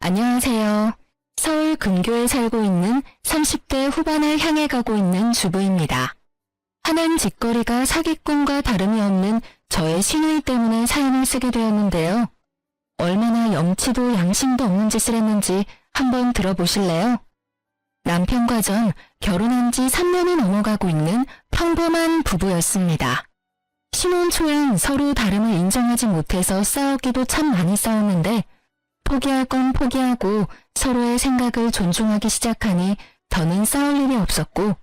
안녕하세요. 서울 근교에 살고 있는 30대 후반을 향해 가고 있는 주부입니다. 하는 짓거리가 사기꾼과 다름이 없는 저의 시누이 때문에 사연을 쓰게 되었는데요. 얼마나 염치도 양심도 없는 짓을 했는지 한번 들어보실래요? 남편과 전 결혼한 지 3년이 넘어가고 있는 평범한 부부였습니다. 신혼 초엔 서로 다름을 인정하지 못해서 싸우기도 참 많이 싸웠는데 포기할 건 포기하고 서로의 생각을 존중하기 시작하니 더는 싸울 일이 없었고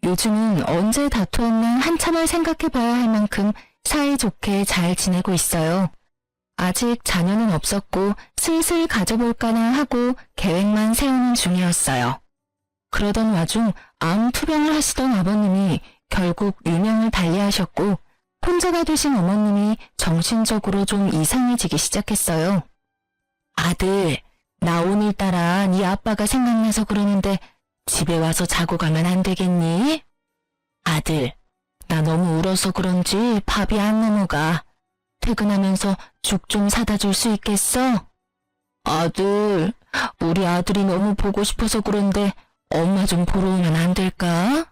요즘은 언제 다투었나 한참을 생각해봐야 할 만큼 사이좋게 잘 지내고 있어요. 아직 자녀는 없었고 슬슬 가져볼까나 하고 계획만 세우는 중이었어요. 그러던 와중 암 투병을 하시던 아버님이 결국 유명을 달리하셨고 혼자가 되신 어머님이 정신적으로 좀 이상해지기 시작했어요. 아들, 나 오늘따라 네 아빠가 생각나서 그러는데 집에 와서 자고 가면 안 되겠니? 아들, 나 너무 울어서 그런지 밥이 안 넘어가. 퇴근하면서 죽 좀 사다 줄 수 있겠어? 아들, 우리 아들이 너무 보고 싶어서 그런데 엄마 좀 보러 오면 안 될까?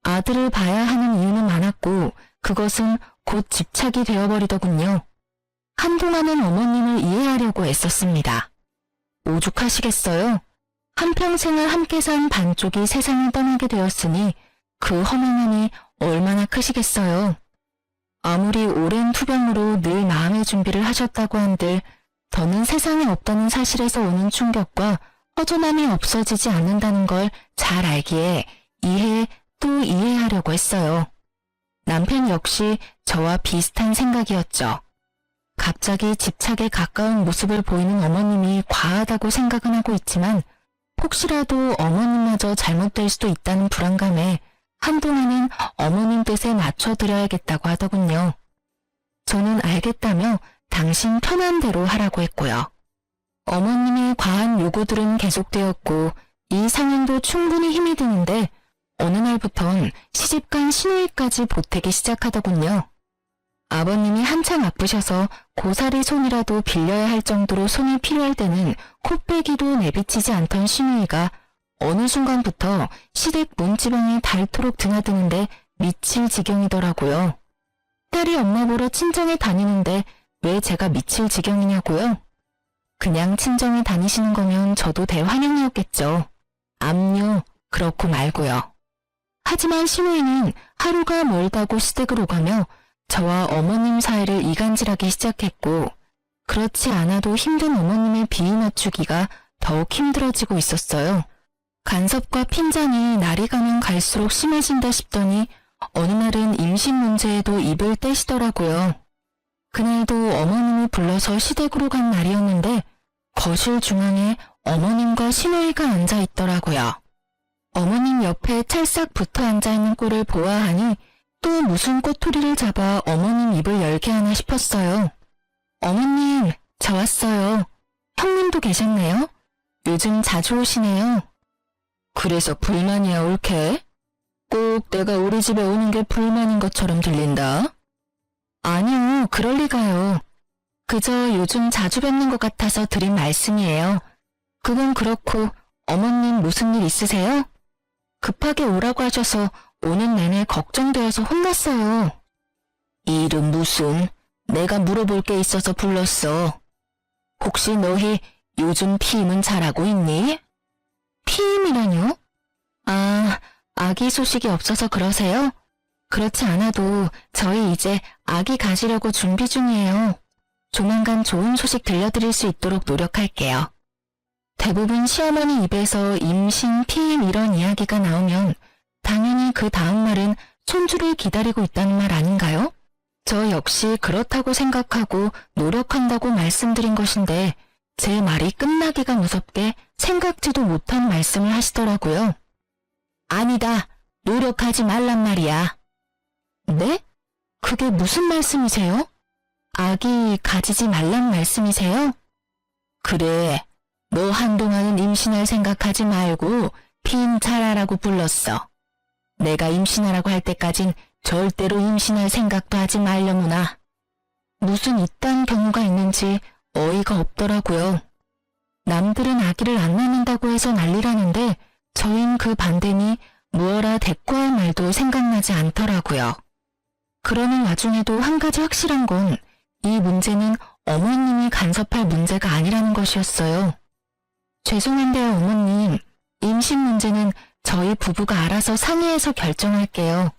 아들을 봐야 하는 이유는 많았고 그것은 곧 집착이 되어버리더군요. 한동안은 어머님을 이해하려고 애썼습니다. 오죽하시겠어요? 한평생을 함께 산 반쪽이 세상을 떠나게 되었으니 그 허망함이 얼마나 크시겠어요. 아무리 오랜 투병으로 늘 마음의 준비를 하셨다고 한들 더는 세상에 없다는 사실에서 오는 충격과 허전함이 없어지지 않는다는 걸 잘 알기에 이해 또 이해하려고 했어요. 남편 역시 저와 비슷한 생각이었죠. 갑자기 집착에 가까운 모습을 보이는 어머님이 과하다고 생각은 하고 있지만 혹시라도 어머님마저 잘못될 수도 있다는 불안감에 한동안은 어머님 뜻에 맞춰드려야겠다고 하더군요. 저는 알겠다며 당신 편한 대로 하라고 했고요. 어머님의 과한 요구들은 계속되었고 이 상황도 충분히 힘이 드는데 어느 날부턴 시집간 시누이까지 보태기 시작하더군요. 아버님이 한창 아프셔서 고사리 손이라도 빌려야 할 정도로 손이 필요할 때는 코빼기도 내비치지 않던 시누이가 어느 순간부터 시댁 문지방에 닳도록 드나드는데 미칠 지경이더라고요. 딸이 엄마 보러 친정에 다니는데 왜 제가 미칠 지경이냐고요? 그냥 친정에 다니시는 거면 저도 대환영이었겠죠. 암요, 그렇고 말고요. 하지만 시누이는 하루가 멀다고 시댁을 오가며 저와 어머님 사이를 이간질하기 시작했고 그렇지 않아도 힘든 어머님의 비위 맞추기가 더욱 힘들어지고 있었어요. 간섭과 핀잔이 날이 가면 갈수록 심해진다 싶더니 어느 날은 임신 문제에도 입을 떼시더라고요. 그날도 어머님이 불러서 시댁으로 간 날이었는데 거실 중앙에 어머님과 시누이가 앉아 있더라고요. 어머님 옆에 찰싹 붙어 앉아있는 꼴을 보아하니 또 무슨 꼬투리를 잡아 어머님 입을 열게 하나 싶었어요. 어머님, 저 왔어요. 형님도 계셨네요. 요즘 자주 오시네요. 그래서 불만이야 옳게? 꼭 내가 우리 집에 오는 게 불만인 것처럼 들린다. 아니요, 그럴 리가요. 그저 요즘 자주 뵙는 것 같아서 드린 말씀이에요. 그건 그렇고 어머님 무슨 일 있으세요? 급하게 오라고 하셔서 오는 내내 걱정되어서 혼났어요. 일은 무슨? 내가 물어볼 게 있어서 불렀어. 혹시 너희 요즘 피임은 잘하고 있니? 피임이라뇨? 아, 아기 소식이 없어서 그러세요? 그렇지 않아도 저희 이제 아기 가지려고 준비 중이에요. 조만간 좋은 소식 들려드릴 수 있도록 노력할게요. 대부분 시어머니 입에서 임신, 피임 이런 이야기가 나오면 당연히 그 다음 말은 손주를 기다리고 있다는 말 아닌가요? 저 역시 그렇다고 생각하고 노력한다고 말씀드린 것인데 제 말이 끝나기가 무섭게 생각지도 못한 말씀을 하시더라고요. 아니다. 노력하지 말란 말이야. 네? 그게 무슨 말씀이세요? 아기 가지지 말란 말씀이세요? 그래. 너 한동안은 임신할 생각하지 말고 피임 잘하라고 불렀어. 내가 임신하라고 할 때까진 절대로 임신할 생각도 하지 말려무나. 무슨 이딴 경우가 있는지 어이가 없더라고요. 남들은 아기를 안 낳는다고 해서 난리라는데 저흰 그 반대니 무어라 대꾸할 말도 생각나지 않더라고요. 그러는 와중에도 한 가지 확실한 건 이 문제는 어머님이 간섭할 문제가 아니라는 것이었어요. 죄송한데요, 어머님. 임신 문제는 저희 부부가 알아서 상의해서 결정할게요.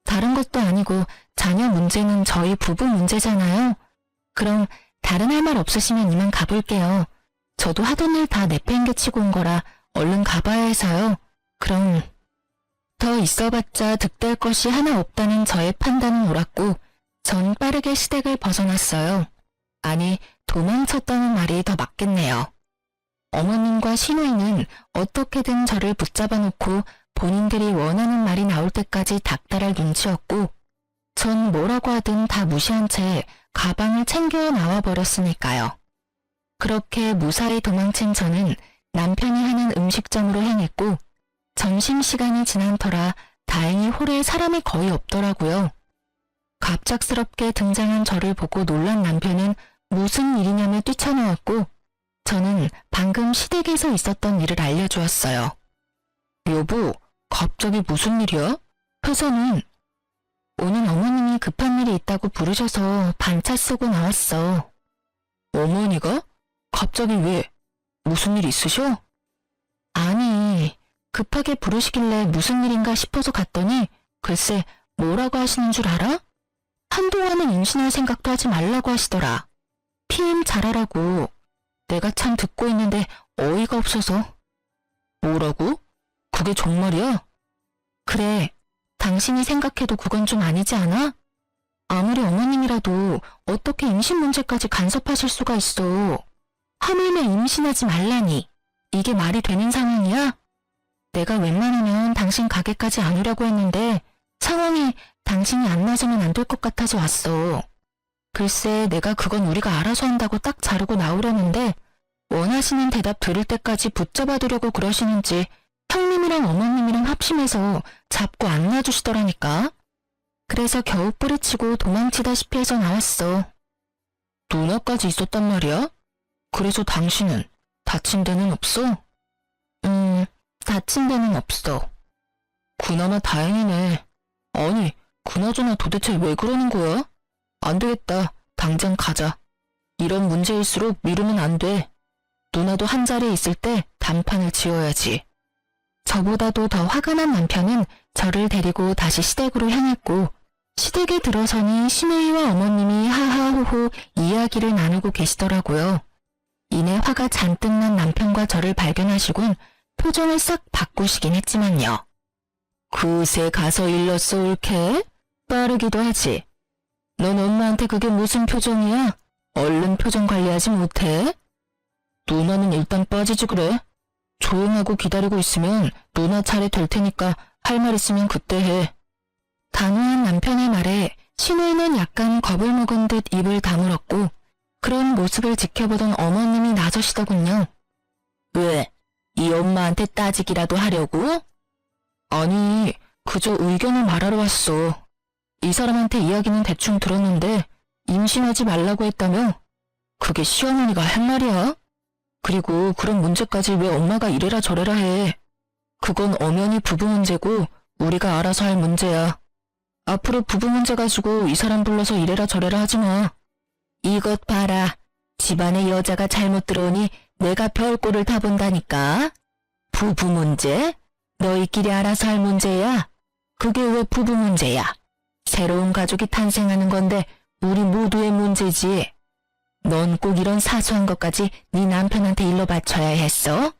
다른 것도 아니고 자녀 문제는 저희 부부 문제잖아요. 그럼 다른 할 말 없으시면 이만 가볼게요. 저도 하던 일 다 내팽개치고 온 거라 얼른 가봐야 해서요. 그럼 더 있어봤자 득될 것이 하나 없다는 저의 판단은 옳았고 전 빠르게 시댁을 벗어났어요. 아니, 도망쳤다는 말이 더 맞겠네요. 어머님과 시누이는 어떻게든 저를 붙잡아 놓고 본인들이 원하는 말이 나올 때까지 닥달할 눈치였고 전 뭐라고 하든 다 무시한 채 가방을 챙겨 나와버렸으니까요. 그렇게 무사히 도망친 저는 남편이 하는 음식점으로 향했고 점심시간이 지난 터라 다행히 홀에 사람이 거의 없더라고요. 갑작스럽게 등장한 저를 보고 놀란 남편은 무슨 일이냐며 뛰쳐나왔고 저는 방금 시댁에서 있었던 일을 알려주었어요. 여보, 갑자기 무슨 일이야? 회사는? 오늘 어머님이 급한 일이 있다고 부르셔서 반차 쓰고 나왔어. 어머니가? 갑자기 왜? 무슨 일 있으셔? 아니, 급하게 부르시길래 무슨 일인가 싶어서 갔더니 글쎄 뭐라고 하시는 줄 알아? 한동안은 임신할 생각도 하지 말라고 하시더라. 피임 잘하라고. 내가 참 듣고 있는데 어이가 없어서. 뭐라고? 그게 정말이야? 그래, 당신이 생각해도 그건 좀 아니지 않아? 아무리 어머님이라도 어떻게 임신 문제까지 간섭하실 수가 있어. 하물며 임신하지 말라니. 이게 말이 되는 상황이야? 내가 웬만하면 당신 가게까지 안 오려고 했는데 상황이 당신이 안 나서면 안 될 것 같아서 왔어. 글쎄 내가 그건 우리가 알아서 한다고 딱 자르고 나오려는데 원하시는 대답 들을 때까지 붙잡아두려고 그러시는지 형님이랑 어머님이랑 합심해서 잡고 안 놔주시더라니까. 그래서 겨우 뿌리치고 도망치다시피 해서 나왔어. 누나까지 있었단 말이야? 그래서 당신은 다친 데는 없어? 다친 데는 없어. 그나마 다행이네. 아니, 그나저나 도대체 왜 그러는 거야? 안 되겠다. 당장 가자. 이런 문제일수록 미루면 안 돼. 누나도 한 자리에 있을 때 단판을 지어야지. 저보다도 더 화가 난 남편은 저를 데리고 다시 시댁으로 향했고 시댁에 들어서니 시누이와 어머님이 하하호호 이야기를 나누고 계시더라고요. 이내 화가 잔뜩 난 남편과 저를 발견하시곤 표정을 싹 바꾸시긴 했지만요. 그새 가서 일렀어 옳게? 빠르기도 하지. 넌 엄마한테 그게 무슨 표정이야? 얼른 표정 관리하지 못해? 누나는 일단 빠지지 그래. 조용하고 기다리고 있으면 누나 차례 될 테니까 할 말 있으면 그때 해. 단호한 남편의 말에 시누이는 약간 겁을 먹은 듯 입을 다물었고 그런 모습을 지켜보던 어머님이 나서시더군요. 왜? 이 엄마한테 따지기라도 하려고? 아니, 그저 의견을 말하러 왔어. 이 사람한테 이야기는 대충 들었는데 임신하지 말라고 했다며? 그게 시어머니가 한 말이야? 그리고 그런 문제까지 왜 엄마가 이래라 저래라 해. 그건 엄연히 부부 문제고 우리가 알아서 할 문제야. 앞으로 부부 문제 가지고 이 사람 불러서 이래라 저래라 하지 마. 이것 봐라. 집안에 여자가 잘못 들어오니 내가 별꼴을 다 본다니까. 부부 문제? 너희끼리 알아서 할 문제야? 그게 왜 부부 문제야? 새로운 가족이 탄생하는 건데 우리 모두의 문제지. 넌 꼭 이런 사소한 것까지 네 남편한테 일러 바쳐야 했어?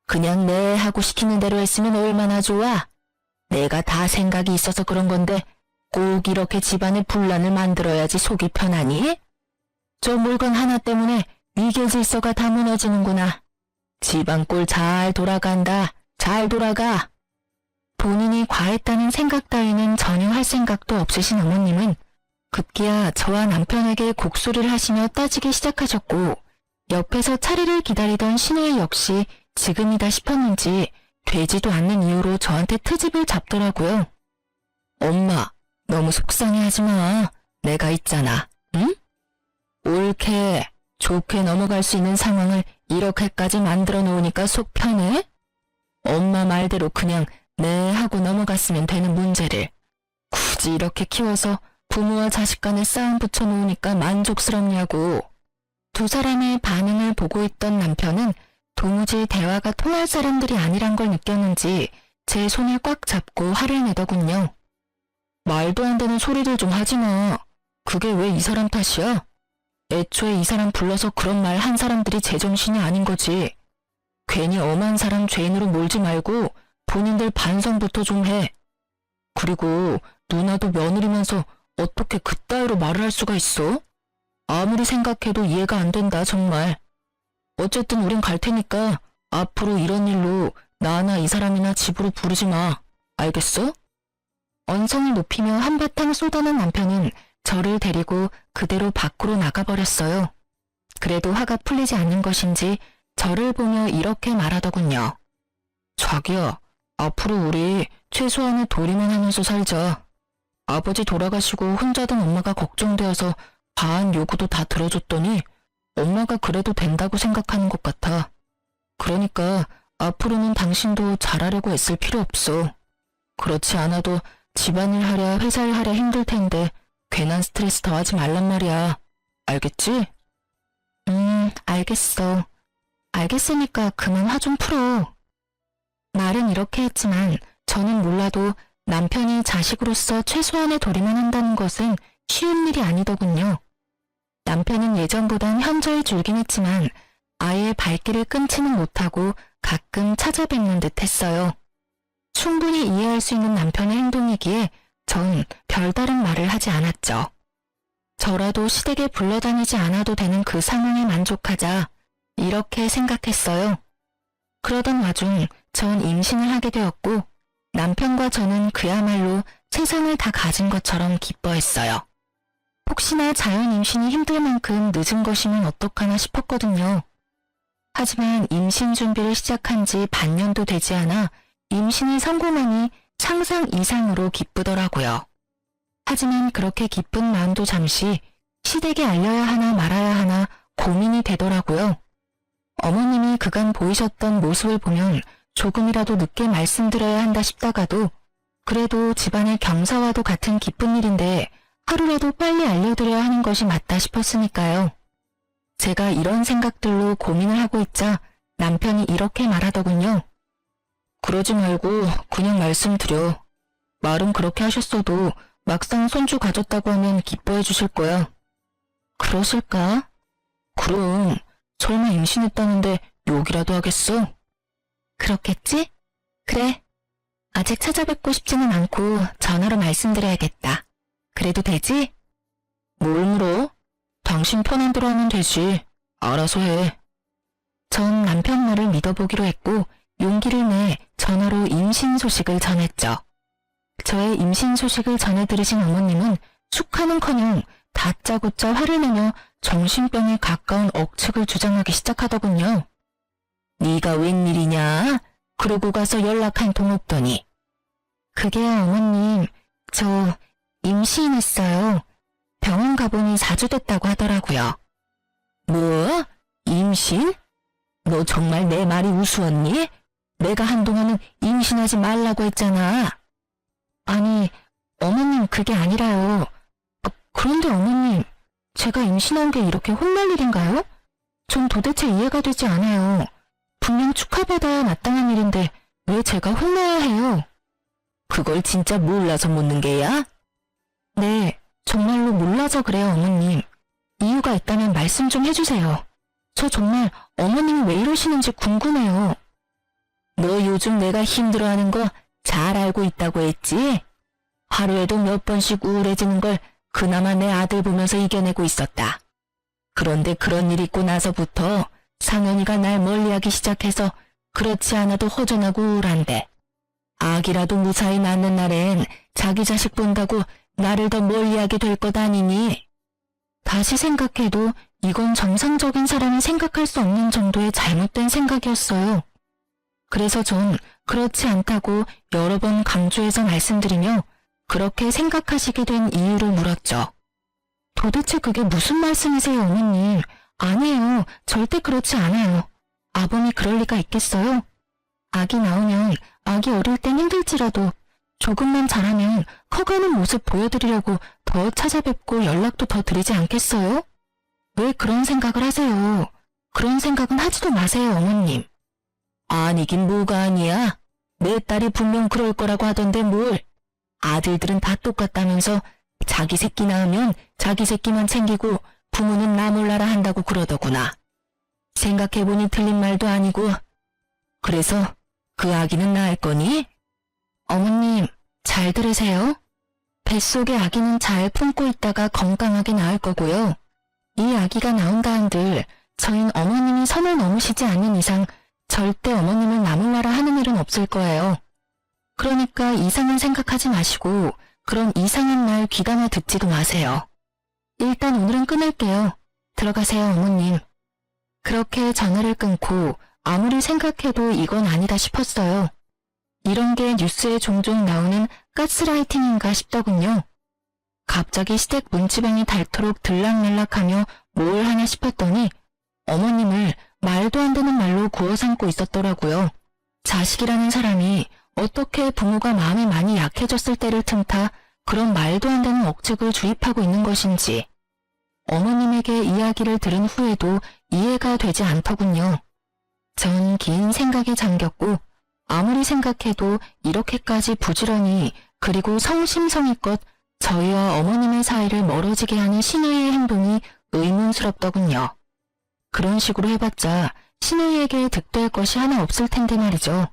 그냥 내 하고 시키는 대로 했으면 얼마나 좋아. 내가 다 생각이 있어서 그런 건데 꼭 이렇게 집안에 분란을 만들어야지 속이 편하니? 저 물건 하나 때문에 이게 질서가 다 무너지는구나. 집안 꼴 잘 돌아간다. 잘 돌아가. 본인이 과했다는 생각 따위는 전혀 할 생각도 없으신 어머님은 급기야 저와 남편에게 곡소리를 하시며 따지기 시작하셨고 옆에서 차례를 기다리던 시누이 역시 지금이다 싶었는지 되지도 않는 이유로 저한테 트집을 잡더라고요. 엄마, 너무 속상해하지 마. 내가 있잖아. 응? 옳게, 좋게 넘어갈 수 있는 상황을 이렇게까지 만들어 놓으니까 속 편해? 엄마 말대로 그냥 네 하고 넘어갔으면 되는 문제를 굳이 이렇게 키워서 부모와 자식 간에 싸움 붙여놓으니까 만족스럽냐고. 두 사람의 반응을 보고 있던 남편은 도무지 대화가 통할 사람들이 아니란 걸 느꼈는지 제 손을 꽉 잡고 화를 내더군요. 말도 안 되는 소리들 좀 하지 마. 그게 왜 이 사람 탓이야? 애초에 이 사람 불러서 그런 말 한 사람들이 제정신이 아닌 거지. 괜히 엄한 사람 죄인으로 몰지 말고 본인들 반성부터 좀 해. 그리고 누나도 며느리면서 어떻게 그따위로 말을 할 수가 있어? 아무리 생각해도 이해가 안 된다, 정말. 어쨌든 우린 갈 테니까 앞으로 이런 일로 나나 이 사람이나 집으로 부르지 마. 알겠어? 언성을 높이며 한바탕 쏟아낸 남편은 저를 데리고 그대로 밖으로 나가버렸어요. 그래도 화가 풀리지 않는 것인지 저를 보며 이렇게 말하더군요. 자기야, 앞으로 우리 최소한의 도리만 하면서 살자. 아버지 돌아가시고 혼자 둔 엄마가 걱정되어서 반 요구도 다 들어줬더니 엄마가 그래도 된다고 생각하는 것 같아. 그러니까 앞으로는 당신도 잘하려고 애쓸 필요 없어. 그렇지 않아도 집안일 하랴 회사일 하랴 힘들 텐데 괜한 스트레스 더하지 말란 말이야. 알겠지? 알겠어. 알겠으니까 그만 화 좀 풀어. 말은 이렇게 했지만 저는 몰라도 남편이 자식으로서 최소한의 도리만 한다는 것은 쉬운 일이 아니더군요. 남편은 예전보단 현저히 줄긴 했지만 아예 발길을 끊지는 못하고 가끔 찾아뵙는 듯 했어요. 충분히 이해할 수 있는 남편의 행동이기에 전 별다른 말을 하지 않았죠. 저라도 시댁에 불러다니지 않아도 되는 그 상황에 만족하자 이렇게 생각했어요. 그러던 와중 전 임신을 하게 되었고 남편과 저는 그야말로 세상을 다 가진 것처럼 기뻐했어요. 혹시나 자연 임신이 힘들 만큼 늦은 것이면 어떡하나 싶었거든요. 하지만 임신 준비를 시작한 지 반년도 되지 않아 임신이 성공하니 상상 이상으로 기쁘더라고요. 하지만 그렇게 기쁜 마음도 잠시 시댁에 알려야 하나 말아야 하나 고민이 되더라고요. 어머님이 그간 보이셨던 모습을 보면 조금이라도 늦게 말씀드려야 한다 싶다가도 그래도 집안의 경사와도 같은 기쁜 일인데 하루라도 빨리 알려드려야 하는 것이 맞다 싶었으니까요. 제가 이런 생각들로 고민을 하고 있자 남편이 이렇게 말하더군요. 그러지 말고 그냥 말씀드려. 말은 그렇게 하셨어도 막상 손주 가졌다고 하면 기뻐해 주실 거야. 그러실까? 그럼 설마 임신했다는데 욕이라도 하겠어? 그렇겠지? 그래. 아직 찾아뵙고 싶지는 않고 전화로 말씀드려야겠다. 그래도 되지? 뭘 물어? 당신 편한 대로 하면 되지. 알아서 해. 전 남편 말을 믿어보기로 했고 용기를 내 전화로 임신 소식을 전했죠. 저의 임신 소식을 전해 들으신 어머님은 축하는커녕 다짜고짜 화를 내며 정신병에 가까운 억측을 주장하기 시작하더군요. 네가 웬일이냐? 그러고 가서 연락 한 통 없더니. 그게요 어머님, 저 임신했어요. 병원 가보니 4주 됐다고 하더라고요. 뭐? 임신? 너 정말 내 말이 우스웠니? 내가 한동안은 임신하지 말라고 했잖아. 아니, 어머님 그게 아니라요. 그런데 어머님, 제가 임신한 게 이렇게 혼날 일인가요? 전 도대체 이해가 되지 않아요. 분명 축하받아야 마땅한 일인데 왜 제가 혼나야 해요? 그걸 진짜 몰라서 묻는 게야? 네, 정말로 몰라서 그래요 어머님. 이유가 있다면 말씀 좀 해주세요. 저 정말 어머님이 왜 이러시는지 궁금해요. 너 요즘 내가 힘들어하는 거 잘 알고 있다고 했지? 하루에도 몇 번씩 우울해지는 걸 그나마 내 아들 보면서 이겨내고 있었다. 그런데 그런 일 있고 나서부터 상현이가 날 멀리하기 시작해서 그렇지 않아도 허전하고 우울한데 아기라도 무사히 낳는 날엔 자기 자식 본다고 나를 더 멀리하게 될 것 아니니? 다시 생각해도 이건 정상적인 사람이 생각할 수 없는 정도의 잘못된 생각이었어요. 그래서 전 그렇지 않다고 여러 번 강조해서 말씀드리며 그렇게 생각하시게 된 이유를 물었죠. 도대체 그게 무슨 말씀이세요, 어머님? 아니에요. 절대 그렇지 않아요. 아범이 그럴 리가 있겠어요? 아기 나오면 아기 어릴 땐 힘들지라도 조금만 자라면 커가는 모습 보여드리려고 더 찾아뵙고 연락도 더 드리지 않겠어요? 왜 그런 생각을 하세요? 그런 생각은 하지도 마세요, 어머님. 아니긴 뭐가 아니야. 내 딸이 분명 그럴 거라고 하던데 뭘. 아들들은 다 똑같다면서 자기 새끼 낳으면 자기 새끼만 챙기고 부모는 나 몰라라 한다고 그러더구나. 생각해보니 틀린 말도 아니고. 그래서 그 아기는 낳을 거니? 어머님, 잘 들으세요. 뱃속의 아기는 잘 품고 있다가 건강하게 낳을 거고요. 이 아기가 나온다 한들 저흰 어머님이 선을 넘으시지 않는 이상 절대 어머님을 나몰라라 하는 일은 없을 거예요. 그러니까 이상한 생각하지 마시고 그런 이상한 말 귀담아 듣지도 마세요. 일단 오늘은 끊을게요. 들어가세요, 어머님. 그렇게 전화를 끊고 아무리 생각해도 이건 아니다 싶었어요. 이런 게 뉴스에 종종 나오는 가스라이팅인가 싶더군요. 갑자기 시댁 문지방이 닳도록 들락날락하며 뭘 하나 싶었더니 어머님을 말도 안 되는 말로 구워 삼고 있었더라고요. 자식이라는 사람이 어떻게 부모가 마음이 많이 약해졌을 때를 틈타 그런 말도 안 되는 억측을 주입하고 있는 것인지 어머님에게 이야기를 들은 후에도 이해가 되지 않더군요. 전 긴 생각에 잠겼고 아무리 생각해도 이렇게까지 부지런히 그리고 성심성의껏 저희와 어머님의 사이를 멀어지게 하는 신우이의 행동이 의문스럽더군요. 그런 식으로 해봤자 신우이에게 득될 것이 하나 없을 텐데 말이죠.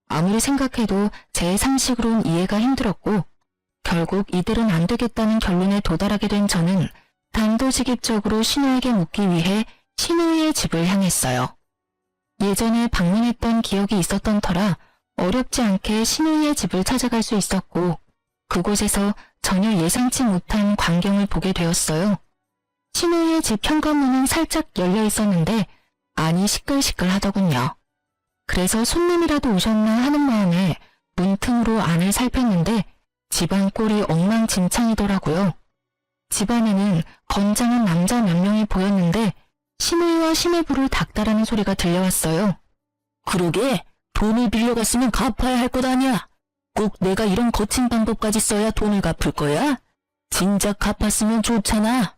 아무리 생각해도 제 상식으론 이해가 힘들었고 결국 이대로는 안 되겠다는 결론에 도달하게 된 저는 단도직입적으로 신우에게 묻기 위해 신우이의 집을 향했어요. 예전에 방문했던 기억이 있었던 터라 어렵지 않게 신우이의 집을 찾아갈 수 있었고 그곳에서 전혀 예상치 못한 광경을 보게 되었어요. 신우이의 집 현관문은 살짝 열려 있었는데 안이 시끌시끌하더군요. 그래서 손님이라도 오셨나 하는 마음에 문틈으로 안을 살폈는데 집안 꼴이 엉망진창이더라고요. 집안에는 건장한 남자 몇 명이 보였는데 신우이와 시매부를 닦다라는 소리가 들려왔어요. 그러게 돈을 빌려갔으면 갚아야 할 것 아니야. 꼭 내가 이런 거친 방법까지 써야 돈을 갚을 거야? 진작 갚았으면 좋잖아.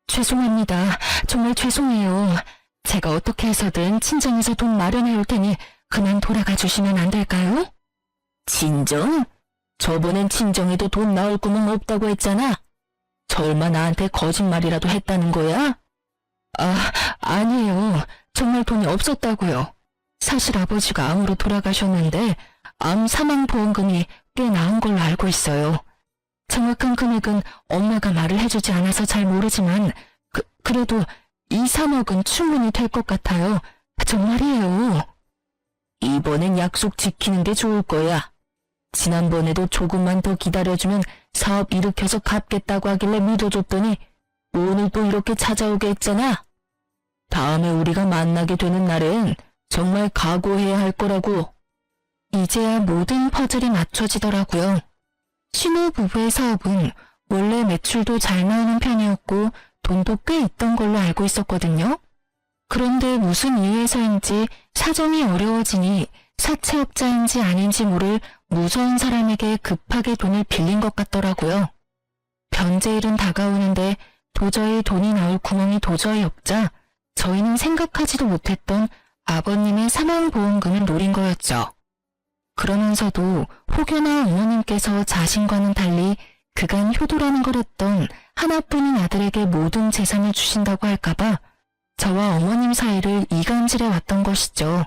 죄송합니다. 정말 죄송해요. 제가 어떻게 해서든 친정에서 돈 마련해 올 테니 그만 돌아가 주시면 안 될까요? 친정? 저번엔 친정에도 돈 나올 구멍 없다고 했잖아. 설마 나한테 거짓말이라도 했다는 거야? 아니에요. 정말 돈이 없었다고요. 사실 아버지가 암으로 돌아가셨는데 암 사망보험금이 꽤 나온 걸로 알고 있어요. 정확한 금액은 엄마가 말을 해주지 않아서 잘 모르지만 그래도 2, 3억은 충분히 될 것 같아요. 정말이에요. 이번엔 약속 지키는 게 좋을 거야. 지난번에도 조금만 더 기다려주면 사업 일으켜서 갚겠다고 하길래 믿어줬더니 오늘 또 이렇게 찾아오게 했잖아. 다음에 우리가 만나게 되는 날엔 정말 각오해야 할 거라고. 이제야 모든 퍼즐이 맞춰지더라고요. 신우 부부의 사업은 원래 매출도 잘 나오는 편이었고 돈도 꽤 있던 걸로 알고 있었거든요. 그런데 무슨 이유에서인지 사정이 어려워지니 사채업자인지 아닌지 모를 무서운 사람에게 급하게 돈을 빌린 것 같더라고요. 변제일은 다가오는데 도저히 돈이 나올 구멍이 도저히 없자 저희는 생각하지도 못했던 아버님의 사망보험금을 노린 거였죠. 그러면서도 혹여나 어머님께서 자신과는 달리 그간 효도라는 걸 했던 하나뿐인 아들에게 모든 재산을 주신다고 할까봐 저와 어머님 사이를 이간질해 왔던 것이죠.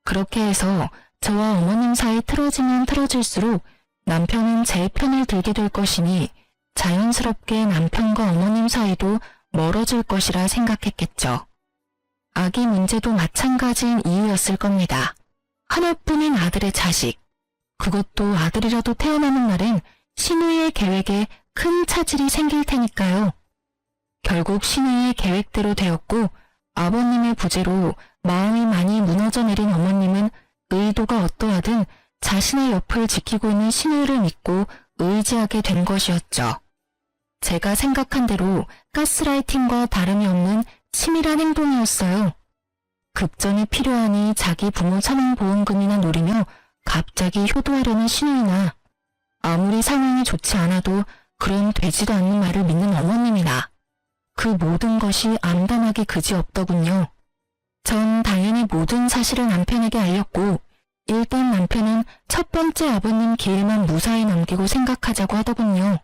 그렇게 해서 저와 어머님 사이 틀어지면 틀어질수록 남편은 제 편을 들게 될 것이니 자연스럽게 남편과 어머님 사이도 멀어질 것이라 생각했겠죠. 아기 문제도 마찬가지인 이유였을 겁니다. 하나뿐인 아들의 자식, 그것도 아들이라도 태어나는 날엔 신우이의 계획에 큰 차질이 생길 테니까요. 결국 신우이의 계획대로 되었고 아버님의 부재로 마음이 많이 무너져 내린 어머님은 의도가 어떠하든 자신의 옆을 지키고 있는 신우이를 믿고 의지하게 된 것이었죠. 제가 생각한 대로 가스라이팅과 다름이 없는 치밀한 행동이었어요. 급전이 필요하니 자기 부모 사망보험금이나 노리며 갑자기 효도하려는 신우이나 아무리 상황이 좋지 않아도 그런 되지도 않는 말을 믿는 어머님이나 그 모든 것이 암담하기 그지없더군요. 전 당연히 모든 사실을 남편에게 알렸고 일단 남편은 첫 번째 아버님 기일만 무사히 남기고 생각하자고 하더군요.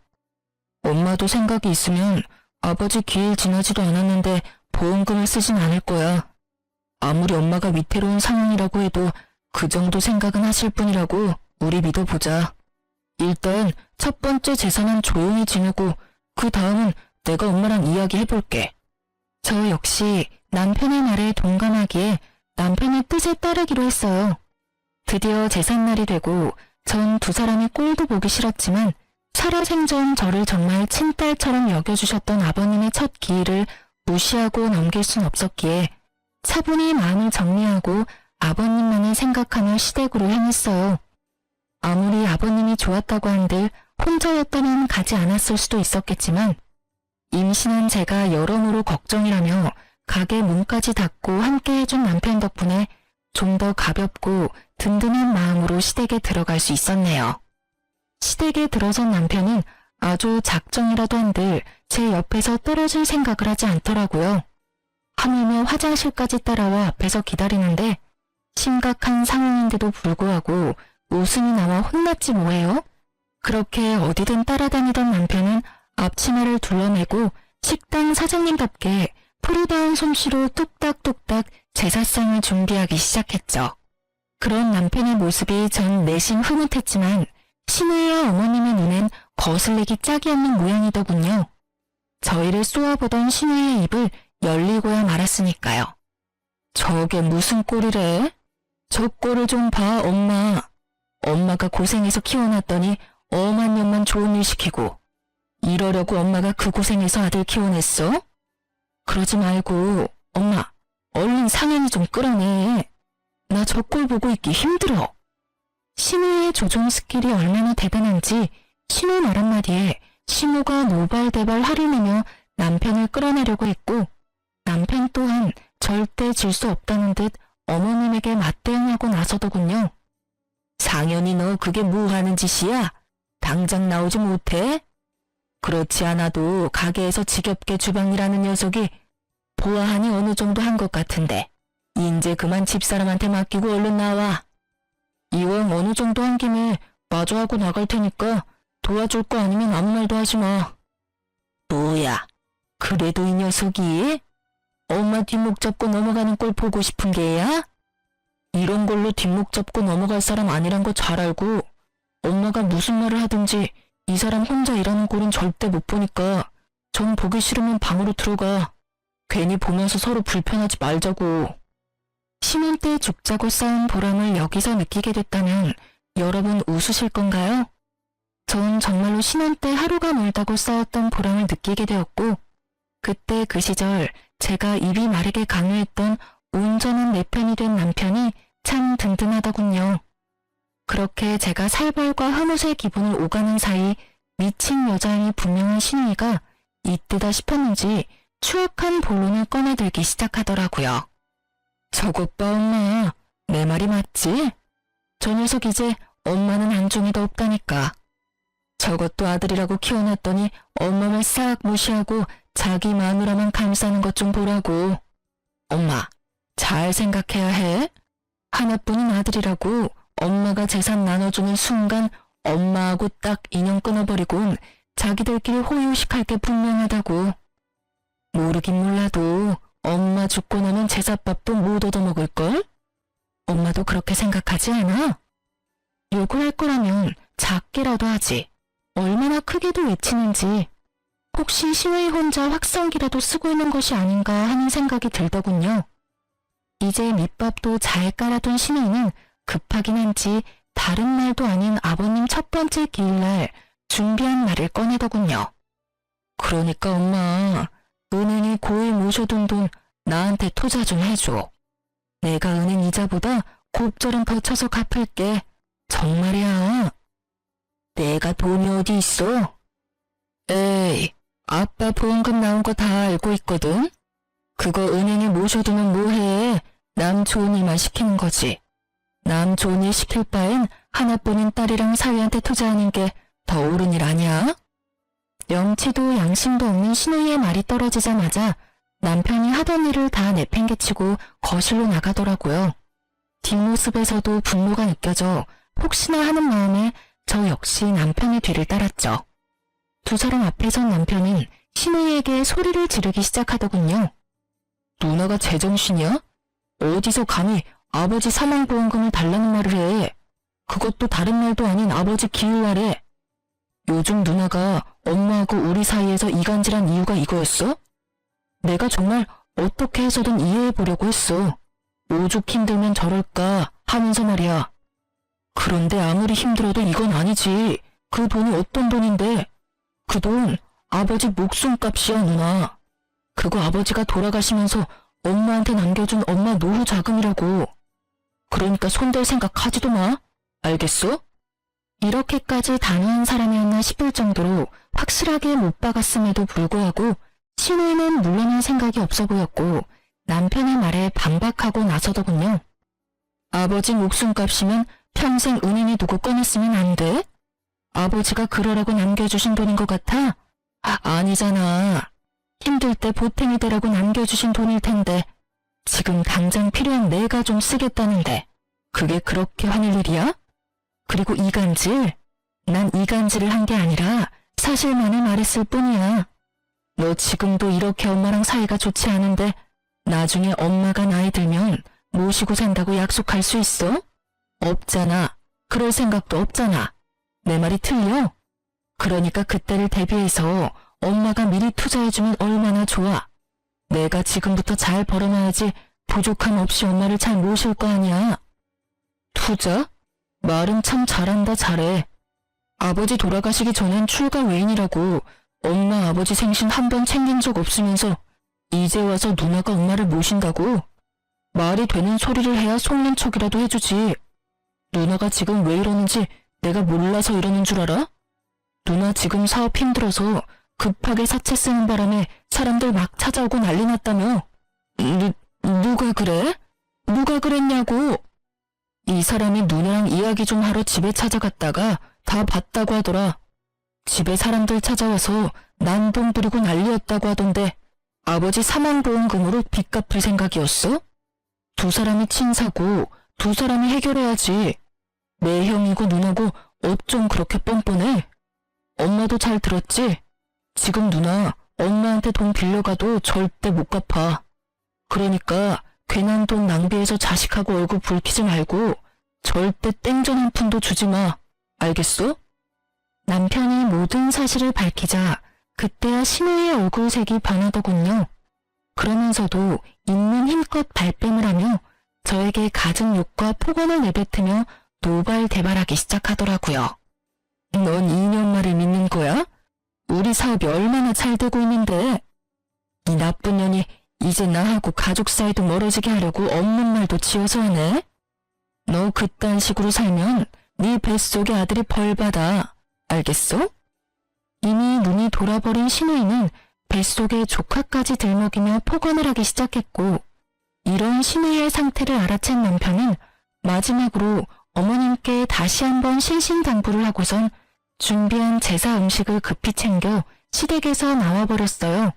엄마도 생각이 있으면 아버지 기일 지나지도 않았는데 보험금을 쓰진 않을 거야. 아무리 엄마가 위태로운 상황이라고 해도 그 정도 생각은 하실 뿐이라고 우리 믿어보자. 일단 첫 번째 재산은 조용히 지내고 그 다음은 내가 엄마랑 이야기해볼게. 저 역시 남편의 말에 동감하기에 남편의 뜻에 따르기로 했어요. 드디어 제삿날이 되고 전 두 사람이 꼴도 보기 싫었지만 살아생전 저를 정말 친딸처럼 여겨주셨던 아버님의 첫 기일을 무시하고 넘길 순 없었기에 차분히 마음을 정리하고 아버님만을 생각하며 시댁으로 향했어요. 아무리 아버님이 좋았다고 한들 혼자였다면 가지 않았을 수도 있었겠지만 임신한 제가 여러모로 걱정이라며 가게 문까지 닫고 함께 해준 남편 덕분에 좀 더 가볍고 든든한 마음으로 시댁에 들어갈 수 있었네요. 시댁에 들어선 남편은 아주 작정이라도 한들 제 옆에서 떨어질 생각을 하지 않더라고요. 하물며 화장실까지 따라와 앞에서 기다리는데 심각한 상황인데도 불구하고 웃음이 나와 혼났지 뭐예요? 그렇게 어디든 따라다니던 남편은 앞치마를 둘러매고 식당 사장님답게 푸르다운 솜씨로 뚝딱뚝딱 제사상을 준비하기 시작했죠. 그런 남편의 모습이 전 내심 흐뭇했지만 신우이와 어머님의 눈엔 거슬리기 짝이 없는 모양이더군요. 저희를 쏘아보던 신우이의 입을 열리고야 말았으니까요. 저게 무슨 꼴이래? 저 꼴을 좀 봐, 엄마. 엄마가 고생해서 키워놨더니 엄한 년만 좋은 일 시키고 이러려고 엄마가 그 고생해서 아들 키워냈어? 그러지 말고 엄마 얼른 상현이 좀 끌어내. 나 저 꼴 보고 있기 힘들어. 신우의 조종 스킬이 얼마나 대단한지 신우 말 한마디에 신우가 노발대발 화를 내며 남편을 끌어내려고 했고 남편 또한 절대 질 수 없다는 듯 어머님에게 맞대응하고 나서더군요. 상현이 너 그게 뭐 하는 짓이야? 당장 나오지 못해? 그렇지 않아도 가게에서 지겹게 주방일하는 녀석이 보아하니 어느 정도 한 것 같은데 인제 그만 집사람한테 맡기고 얼른 나와. 이왕 어느 정도 한 김에 마주하고 나갈 테니까 도와줄 거 아니면 아무 말도 하지 마. 뭐야, 그래도 이 녀석이 엄마 뒷목 잡고 넘어가는 꼴 보고 싶은 게야? 이런 걸로 뒷목 잡고 넘어갈 사람 아니란 거 잘 알고 엄마가 무슨 말을 하든지 이 사람 혼자 일하는 꼴은 절대 못 보니까 전 보기 싫으면 방으로 들어가. 괜히 보면서 서로 불편하지 말자고. 신혼 때 죽자고 싸운 보람을 여기서 느끼게 됐다면 여러분 웃으실 건가요? 전 정말로 신혼 때 하루가 멀다고 싸웠던 보람을 느끼게 되었고 그때 그 시절 제가 입이 마르게 강요했던 온전한 내 편이 된 남편이 참 든든하더군요. 그렇게 제가 살벌과 흐뭇의 기분을 오가는 사이 미친 여자임이 분명한 신우이가 이때다 싶었는지 추악한 본론을 꺼내들기 시작하더라고요. 저것 봐 엄마, 내 말이 맞지? 저 녀석 이제 엄마는 안중에도 없다니까. 저것도 아들이라고 키워놨더니 엄마 말 싹 무시하고 자기 마누라만 감싸는 것 좀 보라고. 엄마, 잘 생각해야 해. 하나뿐인 아들이라고 엄마가 재산 나눠주는 순간 엄마하고 딱 인연 끊어버리곤 자기들끼리 호의호식할 게 분명하다고. 모르긴 몰라도 엄마 죽고 나면 제삿밥도 못 얻어먹을걸? 엄마도 그렇게 생각하지 않아? 욕을 할 거라면 작게라도 하지. 얼마나 크게도 외치는지. 혹시 신우이 혼자 확성기라도 쓰고 있는 것이 아닌가 하는 생각이 들더군요. 이제 밑밥도 잘 깔아둔 신우이는 급하긴 한지 다른 말도 아닌 아버님 첫 번째 기일날 준비한 말을 꺼내더군요. 그러니까 엄마, 은행에 고이 모셔둔 돈 나한테 투자 좀 해줘. 내가 은행 이자보다 곱절은 더 쳐서 갚을게. 정말이야. 내가 돈이 어디 있어? 에이, 아빠 보험금 나온 거 다 알고 있거든. 그거 은행에 모셔두면 뭐해? 남 좋은 일만 시키는 거지. 남 좋은 일 시킬 바엔 하나뿐인 딸이랑 사위한테 투자하는 게 더 옳은 일 아니야? 염치도 양심도 없는 신우이의 말이 떨어지자마자 남편이 하던 일을 다 내팽개치고 거실로 나가더라고요. 뒷모습에서도 분노가 느껴져 혹시나 하는 마음에 저 역시 남편의 뒤를 따랐죠. 두 사람 앞에 선 남편은 신우이에게 소리를 지르기 시작하더군요. 누나가 제정신이야? 어디서 감히 아버지 사망보험금을 달라는 말을 해. 그것도 다른 말도 아닌 아버지 기일날에. 요즘 누나가 엄마하고 우리 사이에서 이간질한 이유가 이거였어? 내가 정말 어떻게 해서든 이해해보려고 했어. 오죽 힘들면 저럴까 하면서 말이야. 그런데 아무리 힘들어도 이건 아니지. 그 돈이 어떤 돈인데. 그 돈 아버지 목숨값이야 누나. 그거 아버지가 돌아가시면서 엄마한테 남겨준 엄마 노후 자금이라고. 그러니까 손댈 생각 하지도 마. 알겠어? 이렇게까지 단호한 사람이었나 싶을 정도로 확실하게 못 박았음에도 불구하고 신우이는 물러날 생각이 없어 보였고 남편의 말에 반박하고 나서더군요. 아버지 목숨값이면 평생 은인이 두고 꺼냈으면 안 돼? 아버지가 그러라고 남겨주신 돈인 것 같아? 아니잖아. 힘들 때 보탬이 되라고 남겨주신 돈일 텐데 지금 당장 필요한 내가 좀 쓰겠다는데 그게 그렇게 화낼 일이야? 그리고 이간질? 난 이간질을 한 게 아니라 사실만을 말했을 뿐이야. 너 지금도 이렇게 엄마랑 사이가 좋지 않은데 나중에 엄마가 나이 들면 모시고 산다고 약속할 수 있어? 없잖아. 그럴 생각도 없잖아. 내 말이 틀려? 그러니까 그때를 대비해서 엄마가 미리 투자해주면 얼마나 좋아. 내가 지금부터 잘 벌어놔야지 부족함 없이 엄마를 잘 모실 거 아니야. 투자? 말은 참 잘한다 잘해. 아버지 돌아가시기 전엔 출가 외인이라고 엄마 아버지 생신 한 번 챙긴 적 없으면서 이제 와서 누나가 엄마를 모신다고? 말이 되는 소리를 해야 속는 척이라도 해주지. 누나가 지금 왜 이러는지 내가 몰라서 이러는 줄 알아? 누나 지금 사업 힘들어서 급하게 사채 쓰는 바람에 사람들 막 찾아오고 난리 났다며. 누가 그래? 누가 그랬냐고. 이 사람이 누나랑 이야기 좀 하러 집에 찾아갔다가 다 봤다고 하더라. 집에 사람들 찾아와서 난동 부리고 난리였다고 하던데 아버지 사망보험금으로 빚 갚을 생각이었어? 두 사람이 친사고 두 사람이 해결해야지. 내 형이고 누나고 어쩜 그렇게 뻔뻔해? 엄마도 잘 들었지? 지금 누나 엄마한테 돈 빌려가도 절대 못 갚아. 그러니까 괜한 돈 낭비해서 자식하고 얼굴 붉히지 말고 절대 땡전 한 푼도 주지 마. 알겠어? 남편이 모든 사실을 밝히자 그때야 신우이의 얼굴색이 변하더군요. 그러면서도 있는 힘껏 발뺌을 하며 저에게 갖은 욕과 폭언을 내뱉으며 노발대발하기 시작하더라고요. 넌 2년 말을 믿는 거야? 우리 사업이 얼마나 잘 되고 있는데. 이 나쁜 년이 이제 나하고 가족 사이도 멀어지게 하려고 없는 말도 지어서 하네. 너 그딴 식으로 살면 네 뱃속의 아들이 벌받아. 알겠어? 이미 눈이 돌아버린 신우이는 뱃속에 조카까지 들먹이며 폭언을 하기 시작했고 이런 신우이의 상태를 알아챈 남편은 마지막으로 어머님께 다시 한번 신신당부를 하고선 준비한 제사 음식을 급히 챙겨 시댁에서 나와버렸어요.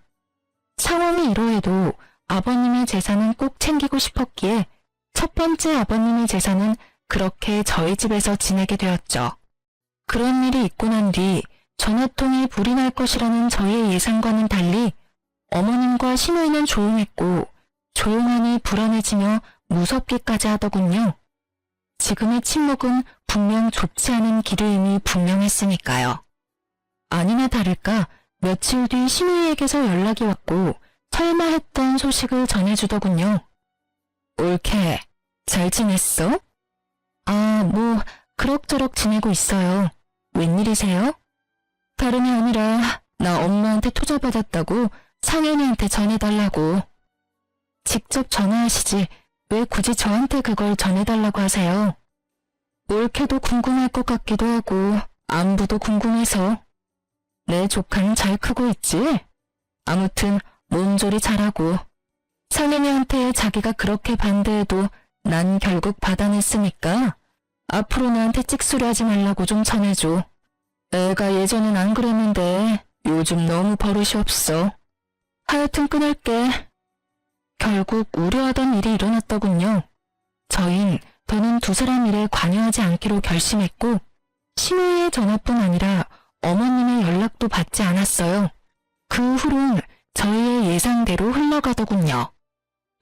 상황이 이러해도 아버님의 제사는 꼭 챙기고 싶었기에 첫 번째 아버님의 제사는 그렇게 저희 집에서 지내게 되었죠. 그런 일이 있고 난 뒤 전화통에 불이 날 것이라는 저의 예상과는 달리 어머님과 신우이는 조용했고 조용하니 불안해지며 무섭기까지 하더군요. 지금의 침묵은 분명 좁지 않은 기류임이 분명했으니까요. 아니나 다를까 며칠 뒤 신우이에게서 연락이 왔고 설마 했던 소식을 전해주더군요. 올케, 잘 지냈어? 뭐 그럭저럭 지내고 있어요. 웬일이세요? 다름이 아니라 나 엄마한테 투자 받았다고 상현이한테 전해달라고. 직접 전화하시지 왜 굳이 저한테 그걸 전해달라고 하세요? 올케도 궁금할 것 같기도 하고 안부도 궁금해서. 내 조카는 잘 크고 있지? 아무튼 몸조리 잘하고. 상현이한테 자기가 그렇게 반대해도 난 결국 받아냈으니까 앞으로 나한테 찍소리하지 말라고 좀 전해줘. 애가 예전엔 안 그랬는데 요즘 너무 버릇이 없어. 하여튼 끊을게. 결국 우려하던 일이 일어났더군요. 저흰 더는 두 사람 일에 관여하지 않기로 결심했고 신우이의 전화뿐 아니라 어머님의 연락도 받지 않았어요. 그 후론 저희의 예상대로 흘러가더군요.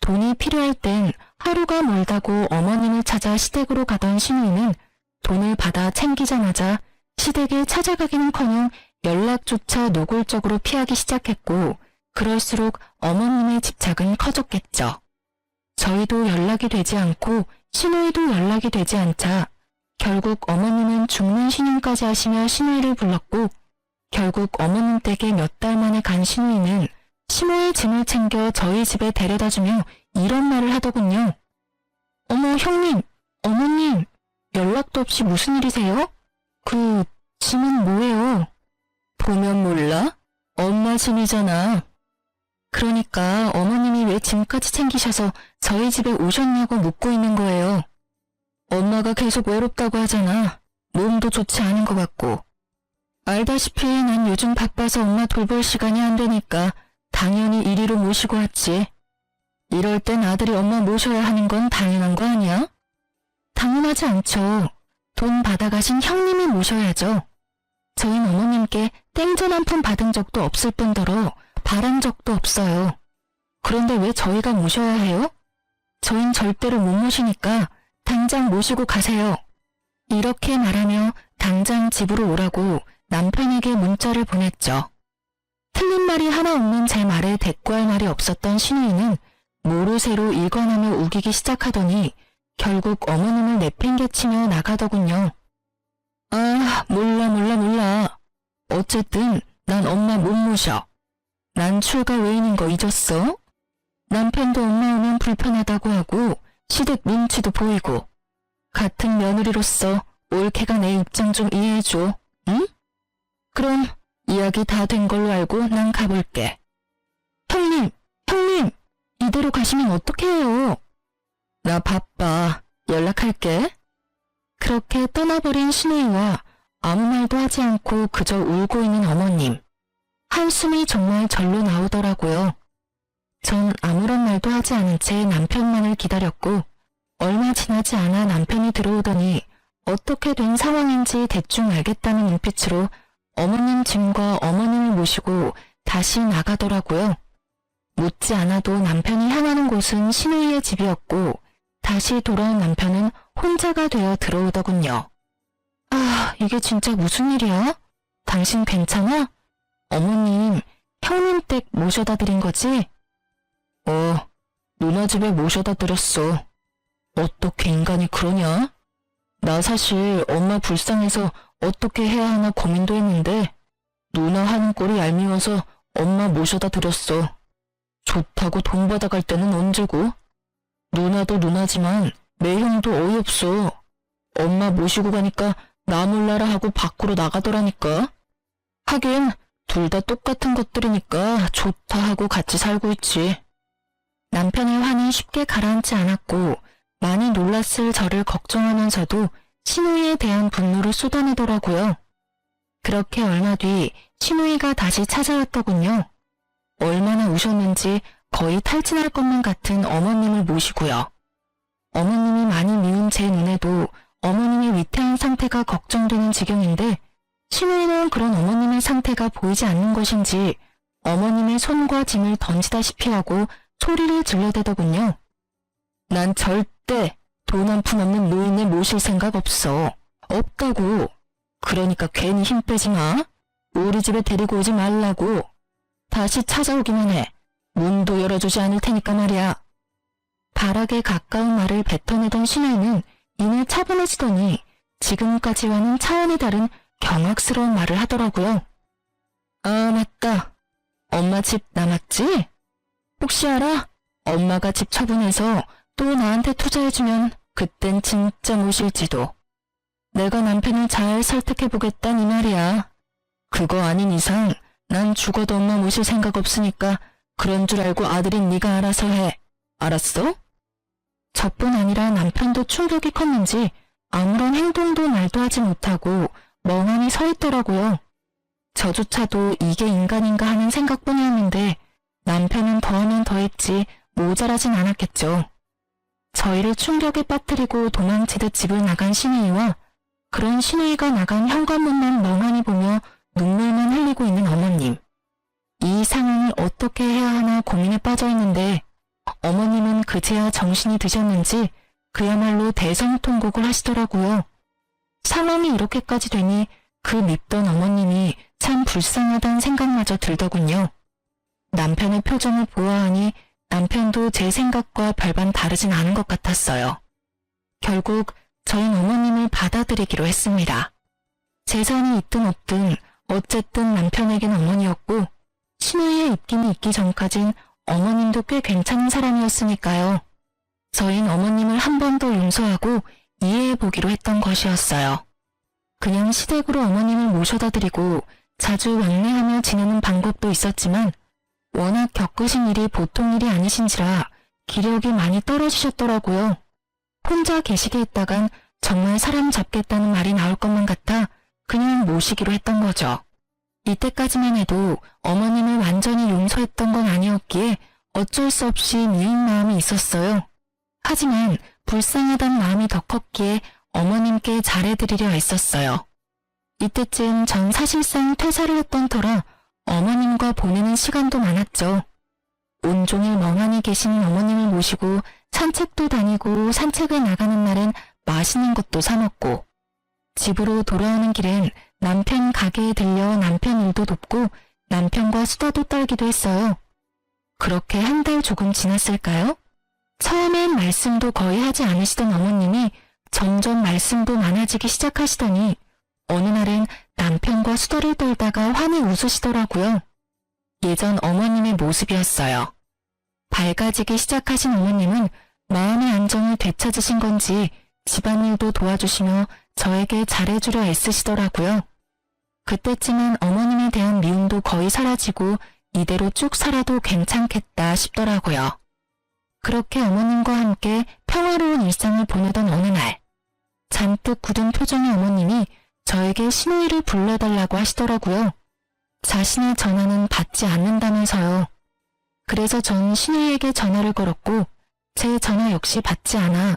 돈이 필요할 땐 하루가 멀다고 어머님을 찾아 시댁으로 가던 신우이는 돈을 받아 챙기자마자 시댁에 찾아가기는커녕 연락조차 노골적으로 피하기 시작했고 그럴수록 어머님의 집착은 커졌겠죠. 저희도 연락이 되지 않고 신우이도 연락이 되지 않자 결국 어머님은 죽는 신용까지 하시며 신우이를 불렀고 결국 어머님 댁에 몇 달 만에 간 신우이는 시모의 짐을 챙겨 저희 집에 데려다주며 이런 말을 하더군요. 어머 형님, 어머님, 연락도 없이 무슨 일이세요? 그 짐은 뭐예요? 보면 몰라? 엄마 짐이잖아. 그러니까 어머님이 왜 짐까지 챙기셔서 저희 집에 오셨냐고 묻고 있는 거예요. 엄마가 계속 외롭다고 하잖아. 몸도 좋지 않은 것 같고. 알다시피 난 요즘 바빠서 엄마 돌볼 시간이 안 되니까 당연히 이리로 모시고 왔지. 이럴 땐 아들이 엄마 모셔야 하는 건 당연한 거 아니야? 당연하지 않죠. 돈 받아가신 형님이 모셔야죠. 저희는 어머님께 땡전 한 푼 받은 적도 없을 뿐더러 바란 적도 없어요. 그런데 왜 저희가 모셔야 해요? 저흰 절대로 못 모시니까 당장 모시고 가세요. 이렇게 말하며 당장 집으로 오라고 남편에게 문자를 보냈죠. 틀린 말이 하나 없는 제 말에 대꾸할 말이 없었던 신우이는 모르쇠로 일관하며 우기기 시작하더니 결국 어머님을 내팽개치며 나가더군요. 아, 몰라. 어쨌든 난 엄마 못 모셔. 난 출가 외인인 거 잊었어? 남편도 엄마 오면 불편하다고 하고 시댁 눈치도 보이고 같은 며느리로서 올케가 내 입장 좀 이해해줘. 응? 그럼 이야기 다 된 걸로 알고 난 가볼게. 형님, 이대로 가시면 어떻게 해요? 나 바빠. 연락할게. 그렇게 떠나버린 신우이와 아무 말도 하지 않고 그저 울고 있는 어머님. 한숨이 정말 절로 나오더라고요. 전 아무런 말도 하지 않은 채 남편만을 기다렸고 얼마 지나지 않아 남편이 들어오더니 어떻게 된 상황인지 대충 알겠다는 눈빛으로 어머님 짐과 어머님을 모시고 다시 나가더라고요. 묻지 않아도 남편이 향하는 곳은 신우이의 집이었고 다시 돌아온 남편은 혼자가 되어 들어오더군요. 아, 이게 진짜 무슨 일이야? 당신 괜찮아? 어머님, 형님 댁 모셔다 드린 거지? 누나 집에 모셔다 드렸어. 어떻게 인간이 그러냐? 나 사실 엄마 불쌍해서 어떻게 해야 하나 고민도 했는데 누나 하는 꼴이 얄미워서 엄마 모셔다 드렸어. 좋다고 돈 받아갈 때는 언제고? 누나도 누나지만 내 형도 어이없어. 엄마 모시고 가니까 나 몰라라 하고 밖으로 나가더라니까. 하긴 둘 다 똑같은 것들이니까 좋다 하고 같이 살고 있지. 남편의 화는 쉽게 가라앉지 않았고 많이 놀랐을 저를 걱정하면서도 신우이에 대한 분노를 쏟아내더라고요. 그렇게 얼마 뒤 신우이가 다시 찾아왔더군요. 얼마나 우셨는지 거의 탈진할 것만 같은 어머님을 모시고요. 어머님이 많이 미운 제 눈에도 어머님의 위태한 상태가 걱정되는 지경인데 신우이는 그런 어머님의 상태가 보이지 않는 것인지 어머님의 손과 짐을 던지다시피 하고 소리를 질러대더군요. 난 절대 돈 한 푼 없는 노인을 모실 생각 없어. 없다고. 그러니까 괜히 힘 빼지 마. 우리 집에 데리고 오지 말라고. 다시 찾아오기만 해. 문도 열어주지 않을 테니까 말이야. 발악에 가까운 말을 뱉어내던 신우이는 이내 차분해지더니 지금까지와는 차원이 다른 경악스러운 말을 하더라고요. 아, 맞다. 엄마 집 남았지? 혹시 알아? 엄마가 집 처분해서 또 나한테 투자해주면 그땐 진짜 모실지도. 내가 남편을 잘 설득해보겠다 이 말이야. 그거 아닌 이상 난 죽어도 엄마 모실 생각 없으니까 그런 줄 알고 아들인 네가 알아서 해. 알았어? 저뿐 아니라 남편도 충격이 컸는지 아무런 행동도 말도 하지 못하고 멍하니 서 있더라고요. 저조차도 이게 인간인가 하는 생각뿐이었는데 남편은 더하면 더했지 모자라진 않았겠죠. 저희를 충격에 빠뜨리고 도망치듯 집을 나간 시누이와 그런 시누이가 나간 현관문만 멍하니 보며 눈물만 흘리고 있는 어머님. 이 상황을 어떻게 해야 하나 고민에 빠져 있는데 어머님은 그제야 정신이 드셨는지 그야말로 대성통곡을 하시더라고요. 상황이 이렇게까지 되니 그 밉던 어머님이 참 불쌍하다는 생각마저 들더군요. 남편의 표정을 보아하니 남편도 제 생각과 별반 다르진 않은 것 같았어요. 결국 저희는 어머님을 받아들이기로 했습니다. 재산이 있든 없든 어쨌든 남편에겐 어머니였고 시누이의 입김이 있기 전까진 어머님도 꽤 괜찮은 사람이었으니까요. 저희는 어머님을 한 번 더 용서하고 이해해보기로 했던 것이었어요. 그냥 시댁으로 어머님을 모셔다 드리고 자주 왕래하며 지내는 방법도 있었지만 워낙 겪으신 일이 보통 일이 아니신지라 기력이 많이 떨어지셨더라고요. 혼자 계시게 했다간 정말 사람 잡겠다는 말이 나올 것만 같아 그냥 모시기로 했던 거죠. 이때까지만 해도 어머님을 완전히 용서했던 건 아니었기에 어쩔 수 없이 미운 마음이 있었어요. 하지만 불쌍하단 마음이 더 컸기에 어머님께 잘해드리려 애썼어요. 이때쯤 전 사실상 퇴사를 했던 터라 어머님과 보내는 시간도 많았죠. 온종일 멍하니 계신 어머님을 모시고 산책도 다니고 산책을 나가는 날엔 맛있는 것도 사 먹고 집으로 돌아오는 길엔 남편 가게에 들려 남편 일도 돕고 남편과 수다도 떨기도 했어요. 그렇게 한 달 조금 지났을까요? 처음엔 말씀도 거의 하지 않으시던 어머님이 점점 말씀도 많아지기 시작하시더니 어느 날엔 남편과 수다를 떨다가 환히 웃으시더라고요. 예전 어머님의 모습이었어요. 밝아지기 시작하신 어머님은 마음의 안정을 되찾으신 건지 집안일도 도와주시며 저에게 잘해주려 애쓰시더라고요. 그때쯤엔 어머님에 대한 미움도 거의 사라지고 이대로 쭉 살아도 괜찮겠다 싶더라고요. 그렇게 어머님과 함께 평화로운 일상을 보내던 어느 날, 잔뜩 굳은 표정의 어머님이 저에게 시누이를 불러달라고 하시더라고요. 자신의 전화는 받지 않는다면서요. 그래서 전 시누이에게 전화를 걸었고 제 전화 역시 받지 않아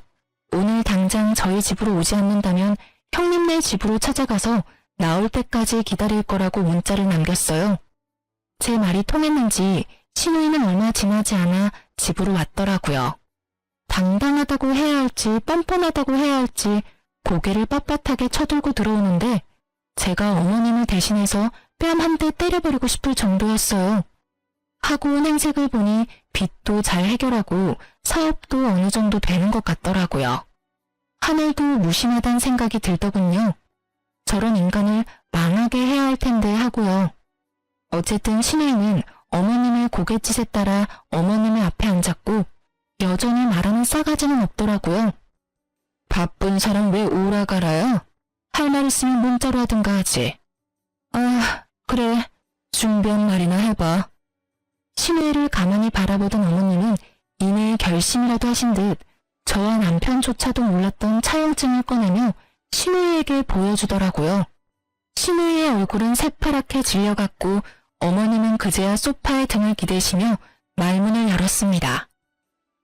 오늘 당장 저희 집으로 오지 않는다면 형님네 집으로 찾아가서 나올 때까지 기다릴 거라고 문자를 남겼어요. 제 말이 통했는지 시누이는 얼마 지나지 않아 집으로 왔더라고요. 당당하다고 해야 할지 뻔뻔하다고 해야 할지 고개를 빳빳하게 쳐들고 들어오는데 제가 어머님을 대신해서 뺨 한 대 때려버리고 싶을 정도였어요. 하고 온 행색을 보니 빚도 잘 해결하고 사업도 어느 정도 되는 것 같더라고요. 하늘도 무심하단 생각이 들더군요. 저런 인간을 망하게 해야 할 텐데 하고요. 어쨌든 시누이는 어머님의 고갯짓에 따라 어머님의 앞에 앉았고 여전히 말하는 싸가지는 없더라고요. 바쁜 사람 왜 오라가라요? 할 말 있으면 문자로 하든가 하지. 아, 그래. 준비한 말이나 해봐. 시누이를 가만히 바라보던 어머님은 이내 결심이라도 하신 듯 저와 남편조차도 몰랐던 차용증을 꺼내며 시누이에게 보여주더라고요. 시누이의 얼굴은 새파랗게 질려갔고 어머님은 그제야 소파에 등을 기대시며 말문을 열었습니다.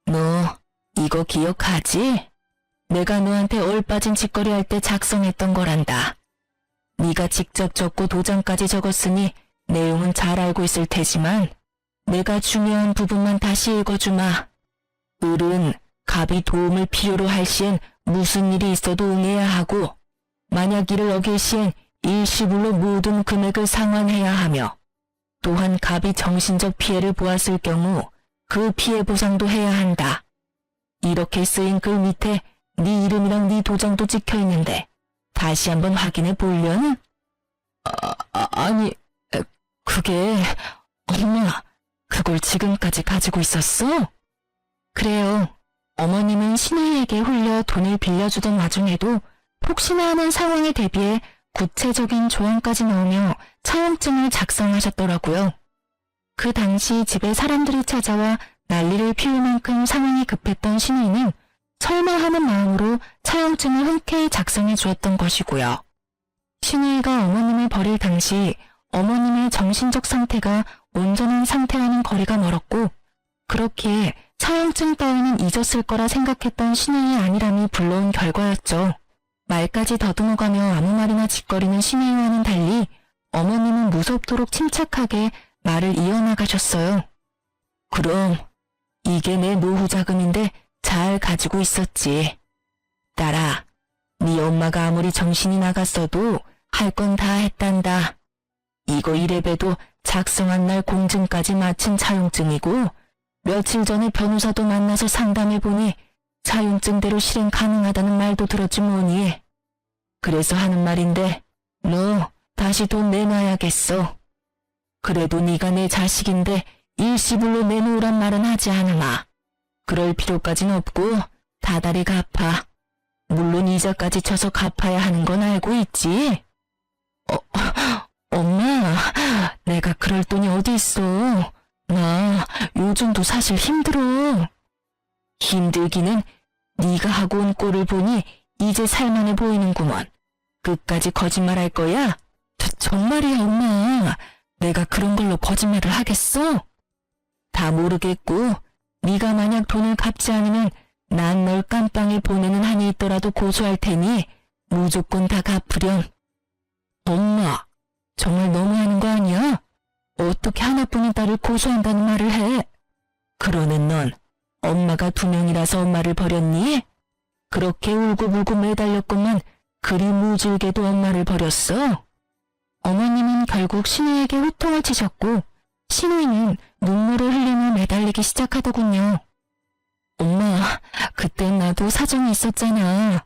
너 이거 기억하지? 내가 너한테 얼빠진 짓거리 할 때 작성했던 거란다. 네가 직접 적고 도장까지 적었으니 내용은 잘 알고 있을 테지만 내가 중요한 부분만 다시 읽어주마. 을은 갑이 도움을 필요로 할 시엔 무슨 일이 있어도 응해야 하고 만약 이를 어길 시엔 일시불로 모든 금액을 상환해야 하며 또한 갑이 정신적 피해를 보았을 경우 그 피해 보상도 해야 한다. 이렇게 쓰인 글 밑에 네 이름이랑 네 도장도 찍혀 있는데 다시 한번 확인해 보려는? 아니, 그게... 엄마, 그걸 지금까지 가지고 있었어? 그래요. 어머님은 시누이에게 홀려 돈을 빌려주던 와중에도 혹시나 하는 상황에 대비해 구체적인 조항까지 넣으며 차용증을 작성하셨더라고요. 그 당시 집에 사람들이 찾아와 난리를 피울 만큼 상황이 급했던 신우이는 설마 하는 마음으로 차용증을 흔쾌히 작성해 주었던 것이고요. 신우이가 어머님을 버릴 당시 어머님의 정신적 상태가 온전한 상태와는 거리가 멀었고 그렇기에 차용증 따위는 잊었을 거라 생각했던 신우이의 안일함이 불러온 결과였죠. 말까지 더듬어가며 아무 말이나 짓거리는 신우이와는 달리 어머님은 무섭도록 침착하게 말을 이어나가셨어요. 그럼 이게 내 노후 자금인데 잘 가지고 있었지. 딸아, 네 엄마가 아무리 정신이 나갔어도 할 건 다 했단다. 이거 이래봬도 작성한 날 공증까지 마친 차용증이고 며칠 전에 변호사도 만나서 상담해보니 차용증대로 실행 가능하다는 말도 들었지 뭐니. 그래서 하는 말인데 너 다시 돈 내놔야겠어. 그래도 네가 내 자식인데 일시불로 내놓으란 말은 하지 않으마. 그럴 필요까진 없고 다달이 갚아. 물론 이자까지 쳐서 갚아야 하는 건 알고 있지. 엄마, 내가 그럴 돈이 어디 있어. 나 요즘도 사실 힘들어. 힘들기는 네가 하고 온 꼴을 보니 이제 살만해 보이는구먼. 끝까지 거짓말할 거야? 정말이야 엄마. 내가 그런 걸로 거짓말을 하겠어? 다 모르겠고 네가 만약 돈을 갚지 않으면 난 널 깜빵에 보내는 한이 있더라도 고소할 테니 무조건 다 갚으렴. 엄마, 정말 너무하는 거 아니야? 어떻게 하나뿐인 딸을 고소한다는 말을 해? 그러는 넌 엄마가 2명이라서 엄마를 버렸니? 그렇게 울고불고 매달렸건만 그리 무질게도 엄마를 버렸어? 어머님은 결국 신우이에게 호통을 치셨고 신우이는 눈물을 흘리며 매달리기 시작하더군요. 엄마, 그땐 나도 사정이 있었잖아.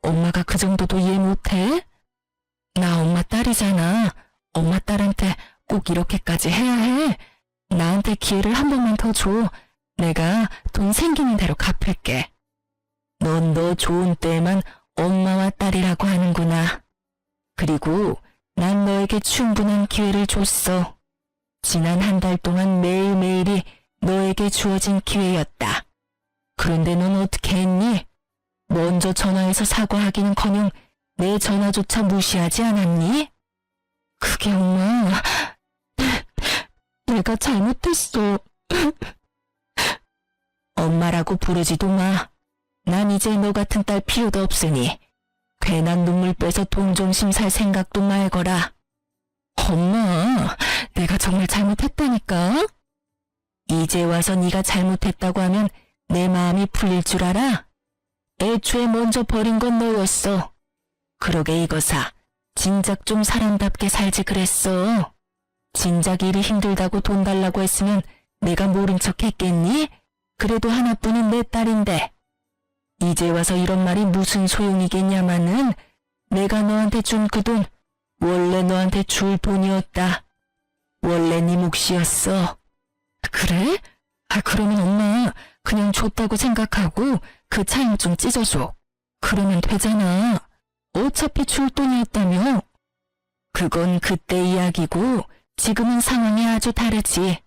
엄마가 그 정도도 이해 못해? 나 엄마 딸이잖아. 엄마 딸한테 꼭 이렇게까지 해야 해? 나한테 기회를 한 번만 더 줘. 내가 돈 생기는 대로 갚을게. 넌 너 좋은 때에만 엄마와 딸이라고 하는구나. 그리고 난 너에게 충분한 기회를 줬어. 지난 한 달 동안 매일매일이 너에게 주어진 기회였다. 그런데 넌 어떻게 했니? 먼저 전화해서 사과하기는커녕 내 전화조차 무시하지 않았니? 그게 엄마, 내가 잘못했어. 엄마라고 부르지도 마. 난 이제 너 같은 딸 필요도 없으니 괜한 눈물 빼서 돈 좀 심 살 생각도 말거라. 엄마, 내가 정말 잘못했다니까? 이제 와서 네가 잘못했다고 하면 내 마음이 풀릴 줄 알아? 애초에 먼저 버린 건 너였어. 그러게 이거사, 진작 좀 사람답게 살지 그랬어. 진작 일이 힘들다고 돈 달라고 했으면 내가 모른 척 했겠니? 그래도 하나뿐인 내 딸인데. 이제 와서 이런 말이 무슨 소용이겠냐마는 내가 너한테 준 그 돈 원래 너한테 줄 돈이었다. 원래 네 몫이었어. 그래? 그러면 엄마 그냥 줬다고 생각하고 그 차용증 찢어줘. 그러면 되잖아. 어차피 줄 돈이었다며. 그건 그때 이야기고 지금은 상황이 아주 다르지.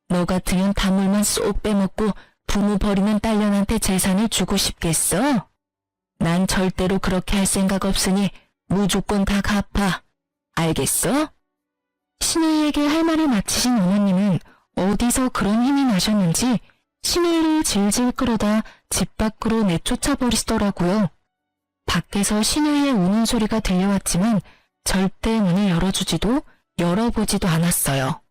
너 같으면 다물만 쏙 빼먹고 부모 버리는 딸년한테 재산을 주고 싶겠어? 난 절대로 그렇게 할 생각 없으니 무조건 다 갚아. 알겠어? 신우이에게 할 말을 마치신 어머님은 어디서 그런 힘이 나셨는지 신우이를 질질 끌어다 집 밖으로 내쫓아 버리시더라고요. 밖에서 신우이의 우는 소리가 들려왔지만 절대 문을 열어주지도 열어보지도 않았어요.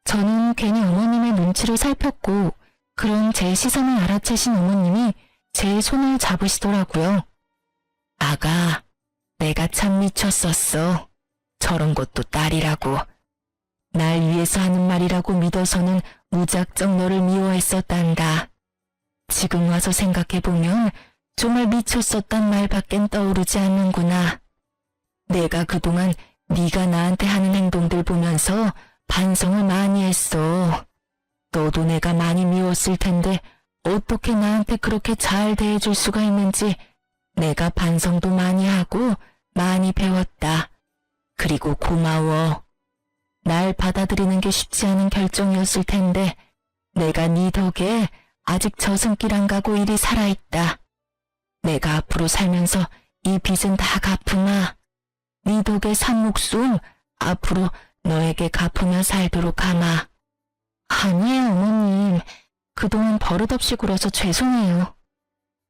저는 괜히 어머님의 눈치를 살폈고 그런 제 시선을 알아채신 어머님이 제 손을 잡으시더라고요. 아가, 내가 참 미쳤었어. 저런 것도 딸이라고. 날 위해서 하는 말이라고 믿어서는 무작정 너를 미워했었단다. 지금 와서 생각해보면 정말 미쳤었단 말밖엔 떠오르지 않는구나. 내가 그동안 네가 나한테 하는 행동들 보면서 반성을 많이 했어. 너도 내가 많이 미웠을 텐데 어떻게 나한테 그렇게 잘 대해줄 수가 있는지 내가 반성도 많이 하고 많이 배웠다. 그리고 고마워. 날 받아들이는 게 쉽지 않은 결정이었을 텐데 내가 네 덕에 아직 저승길 안 가고 이리 살아있다. 내가 앞으로 살면서 이 빚은 다 갚으마. 네 덕에 산 목숨 앞으로 너에게 갚으며 살도록 하마. 아니에요, 어머님. 그동안 버릇없이 굴어서 죄송해요.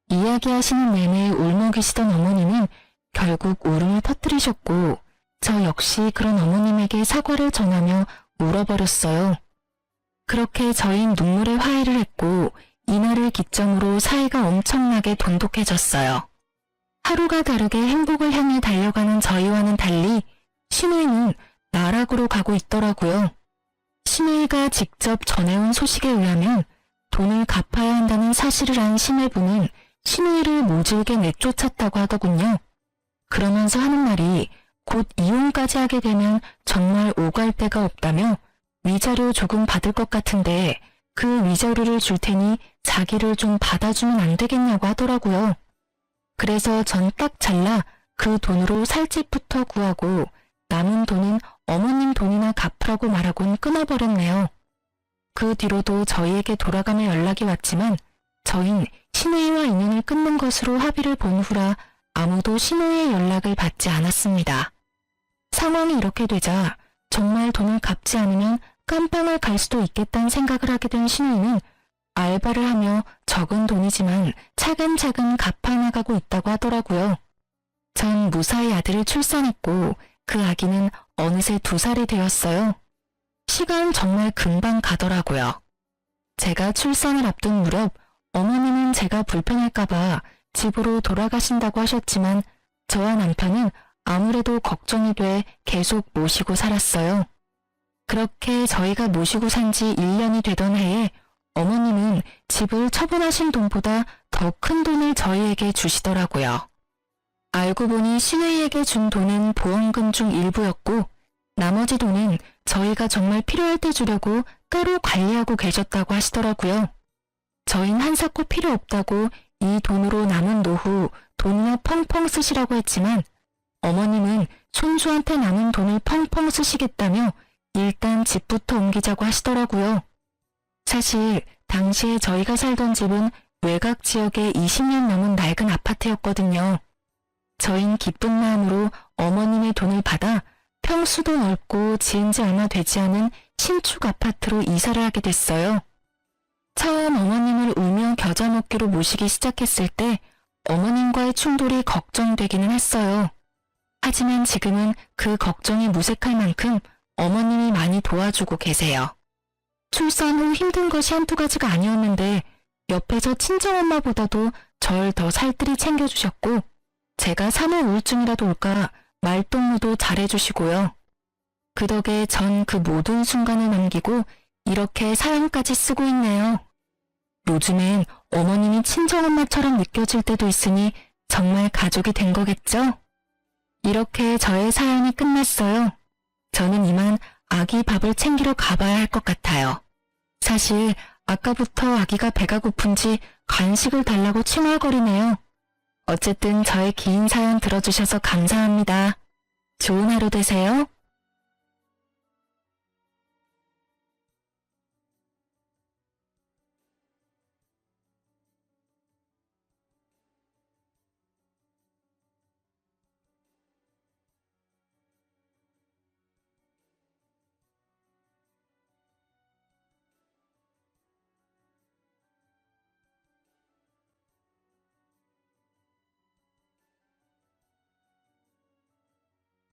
이야기하시는 내내 울먹이시던 어머니는 결국 울음을 터뜨리셨고 저 역시 그런 어머님에게 사과를 전하며 울어버렸어요. 그렇게 저흰 눈물의 화해를 했고 이날을 기점으로 사이가 엄청나게 돈독해졌어요. 하루가 다르게 행복을 향해 달려가는 저희와는 달리 신우이는 나락으로 가고 있더라고요. 신우이가 직접 전해온 소식에 의하면 돈을 갚아야 한다는 사실을 안 신혜부는 신우이를 모질게 내쫓았다고 하더군요. 그러면서 하는 말이 곧 이혼까지 하게 되면 정말 오갈 데가 없다며 위자료 조금 받을 것 같은데 그 위자료를 줄 테니 자기를 좀 받아주면 안 되겠냐고 하더라고요. 그래서 전 딱 잘라 그 돈으로 살 집부터 구하고 남은 돈은 어머님 돈이나 갚으라고 말하곤 끊어버렸네요. 그 뒤로도 저희에게 돌아가며 연락이 왔지만 저흰 신우이와 인연을 끊는 것으로 합의를 본 후라 아무도 신우이의 연락을 받지 않았습니다. 상황이 이렇게 되자 정말 돈을 갚지 않으면 깜빵을 갈 수도 있겠다는 생각을 하게 된 신우이는 알바를 하며 적은 돈이지만 차근차근 갚아나가고 있다고 하더라고요. 전 무사히 아들을 출산했고 그 아기는 어느새 2살이 되었어요. 시간 정말 금방 가더라고요. 제가 출산을 앞둔 무렵 어머님은 제가 불편할까봐 집으로 돌아가신다고 하셨지만 저와 남편은 아무래도 걱정이 돼 계속 모시고 살았어요. 그렇게 저희가 모시고 산 지 1년이 되던 해에 어머님은 집을 처분하신 돈보다 더 큰 돈을 저희에게 주시더라고요. 알고 보니 신우이에게 준 돈은 보험금 중 일부였고 나머지 돈은 저희가 정말 필요할 때 주려고 따로 관리하고 계셨다고 하시더라고요. 저희는 한사코 필요 없다고 이 돈으로 남은 노후 돈이나 펑펑 쓰시라고 했지만 어머님은 손주한테 남은 돈을 펑펑 쓰시겠다며 일단 집부터 옮기자고 하시더라고요. 사실 당시에 저희가 살던 집은 외곽 지역의 20년 넘은 낡은 아파트였거든요. 저희는 기쁜 마음으로 어머님의 돈을 받아 평수도 넓고 지은 지 얼마 되지 않은 신축 아파트로 이사를 하게 됐어요. 처음 어머님을 울며 겨자 먹기로 모시기 시작했을 때 어머님과의 충돌이 걱정되기는 했어요. 하지만 지금은 그 걱정이 무색할 만큼 어머님이 많이 도와주고 계세요. 출산 후 힘든 것이 한두 가지가 아니었는데 옆에서 친정엄마보다도 절 더 살뜰히 챙겨주셨고 제가 산후 우울증이라도 올까 말동무도 잘해주시고요. 그 덕에 전 그 모든 순간을 남기고 이렇게 사연까지 쓰고 있네요. 요즘엔 어머님이 친정엄마처럼 느껴질 때도 있으니 정말 가족이 된 거겠죠? 이렇게 저의 사연이 끝났어요. 저는 이만 아기 밥을 챙기러 가봐야 할 것 같아요. 사실 아까부터 아기가 배가 고픈지 간식을 달라고 칭얼거리네요. 어쨌든 저의 긴 사연 들어주셔서 감사합니다. 좋은 하루 되세요.